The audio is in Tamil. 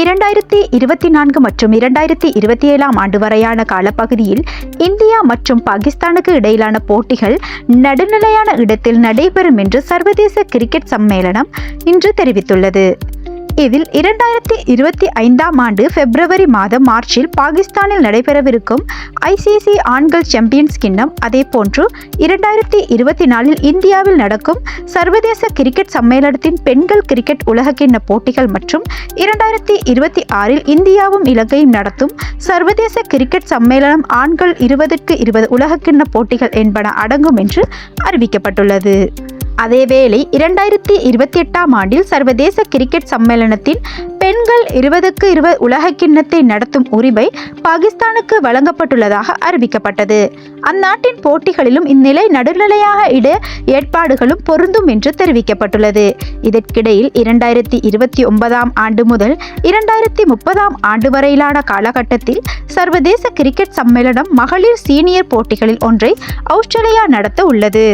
2024 மற்றும் 2027 ஆண்டு வரையான காலப்பகுதியில் இந்தியா மற்றும் பாகிஸ்தானுக்கு இடையிலான போட்டிகள் நடுநிலையான இடத்தில் நடைபெறும் என்று சர்வதேச கிரிக்கெட் சம்மேளனம் இன்று தெரிவித்துள்ளது. இதில் 2025 ஆண்டு பிப்ரவரி மாதம் மார்ச்சில் பாகிஸ்தானில் நடைபெறவிருக்கும் ICC ஆண்கள் சாம்பியன்ஸ் கிண்ணம், அதேபோன்று 2024 இந்தியாவில் நடக்கும் சர்வதேச கிரிக்கெட் சம்மேளனத்தின் பெண்கள் கிரிக்கெட் உலகக்கிண்ண போட்டிகள் மற்றும் 2026 இந்தியாவும் இலங்கையும் நடத்தும் சர்வதேச கிரிக்கெட் சம்மேளனம் ஆண்கள் 20x20 உலகக்கிண்ண போட்டிகள் என்பன அடங்கும் என்று அறிவிக்கப்பட்டுள்ளது. அதேவேளை 2028 ஆண்டில் சர்வதேச கிரிக்கெட் சம்மேளனத்தின் பெண்கள் 20x20 உலகக்கிண்ணத்தை நடத்தும் உரிமை பாகிஸ்தானுக்கு வழங்கப்பட்டுள்ளதாக அறிவிக்கப்பட்டது. அந்நாட்டின் போட்டிகளிலும் இந்நிலை நடுநிலையாக இட ஏற்பாடுகளும் பொருந்தும் என்று தெரிவிக்கப்பட்டுள்ளது. இதற்கிடையில் 2029 ஆண்டு முதல் 2030 ஆண்டு வரையிலான காலகட்டத்தில் சர்வதேச கிரிக்கெட் சம்மேளனம் மகளிர் சீனியர் போட்டிகளில் ஒன்றை ஆஸ்திரேலியா நடத்த உள்ளது.